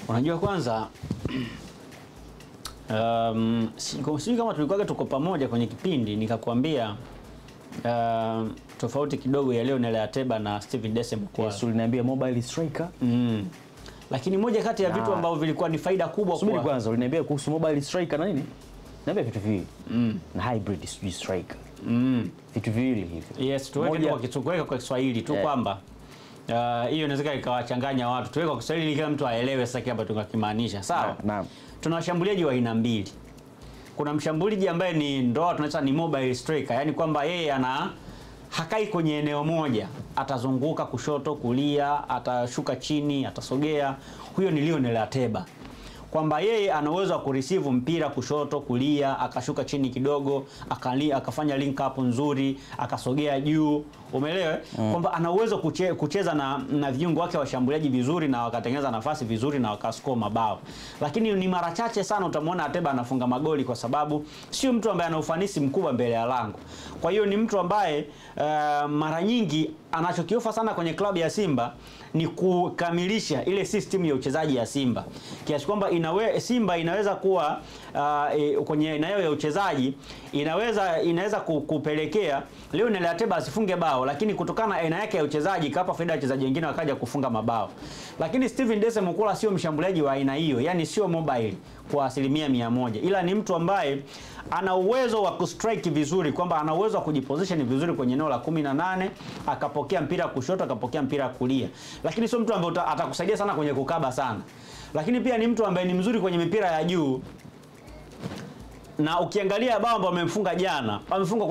Unajua kwanza sijui kama tulikuwa tuko pamoja kwenye kipindi nikakwambia tofauti kidogo ya Lionel Ateba na Steven Dese Mukwala. Yes, uliniambia mobile striker. Lakini moja kati ya vitu ambavyo vilikuwa ni faida kubwa kwa kwanza uliniambia kuhusu mobile striker na nini? Niambia vitu viwili. Na hybrid striker. Vitu viwili hivi. Yes, tuweke kwa Kiswahili tu kwamba hiyo inaweza ikawachanganya watu. Tuweke kwa Kiswahili kila mtu aelewe sasa kile ambacho tunakimaanisha. Sawa? Naam. Tuna washambuliaji wa aina mbili. Kuna mshambuliaji ambaye ni tunaita ni mobile striker, yani kwamba yeye hakai kwenye eneo moja, atazunguka kushoto, kulia, atashuka chini, atasogea. Huyo ni Lionel Ateba. Kwamba yeye ana uwezo wa kureceive mpira kushoto, kulia, akashuka chini kidogo, akafanya link up nzuri, akasogea juu. Umeelewa? Kwamba ana uwezo kucheza na viungo wake washambuliaji vizuri na wakatengeneza nafasi vizuri na wakascore mabao. Lakini ni mara chache sana utamwona Ateba anafunga magoli kwa sababu sio mtu ambaye ana ufanisi mkubwa mbele ya lango. Kwa hiyo ni mtu ambaye mara nyingi anachokiofa sana kwenye klabu ya Simba ni kukamilisha ile system ya uchezaji ya Simba. Kiasi kwamba Simba inaweza kuwa kwenye eneo ya uchezaji inaweza kupelekea Lionel Ateba asifunge bao, lakini kutokana na aina yake ya uchezaji kapa faida wachezaji wengine wakaja kufunga mabao. Lakini Steven Dese Mukwala sio mshambuliaji wa aina hiyo, yani sio mobile kwa 100%, ila ni mtu ambaye ana uwezo wa kustrike vizuri, kwamba ana uwezo wa kujiposition vizuri kwenye eneo la 18, akapokea mpira kushoto, akapokea mpira kulia. Lakini sio mtu ambaye atakusaidia sana kwenye kukaba sana. Lakini pia ni mtu ambaye ni mzuri kwenye mipira ya juu. Na ukiangalia bao ambao amemfunga jana, amefunga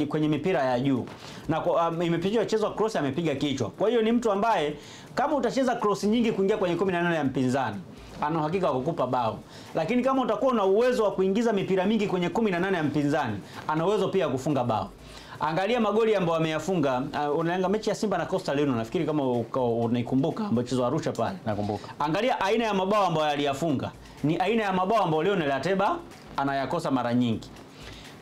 kwenye mipira ya juu. Na imepiga chezwa cross, amepiga kichwa. Kwa hiyo ni mtu ambaye kama utacheza cross nyingi kuingia kwenye 18 ya mpinzani, ana uhakika wa kukupa bao. Lakini kama utakuwa na uwezo wa kuingiza mipira mingi kwenye 18 ya mpinzani, ana uwezo pia kufunga bao. Angalia magoli ambayo ameyafunga. Unaanga mechi ya Simba na Coastal Union, nafikiri kama unaikumbuka, ambayo mchezo wa Arusha pale. Nakumbuka. Angalia aina ya mabao ambayo aliyafunga. Ni aina ya mabao ambayo Lionel Ateba anayakosa mara nyingi.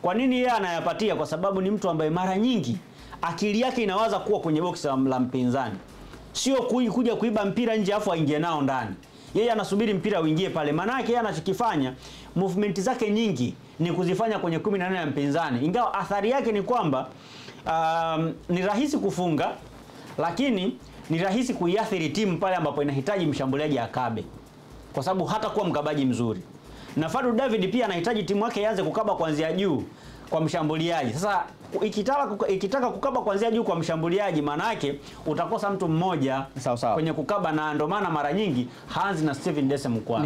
Kwa nini yeye anayapatia? Kwa sababu ni mtu ambaye mara nyingi akili yake inawaza kuwa kwenye box la mpinzani. Sio kuja kuiba mpira nje afu aingie nao ndani. Yeye anasubiri mpira uingie pale. Maana yake yeye anachokifanya, movement zake nyingi ni kuzifanya kwenye 18 ya mpinzani. Ingawa athari yake ni kwamba ni rahisi kufunga, lakini ni rahisi kuiathiri timu pale ambapo inahitaji mshambuliaji akabe. Kwa sababu hata kuwa mkabaji mzuri. Na Fadlu David pia anahitaji timu yake ianze kukaba kuanzia juu kwa mshambuliaji. Sasa ikitaka kukaba kuanzia juu kwa mshambuliaji, maana yake utakosa mtu mmoja kwenye kukaba, na ndio maana mara nyingi haanzi na Steven Dese Mukwala.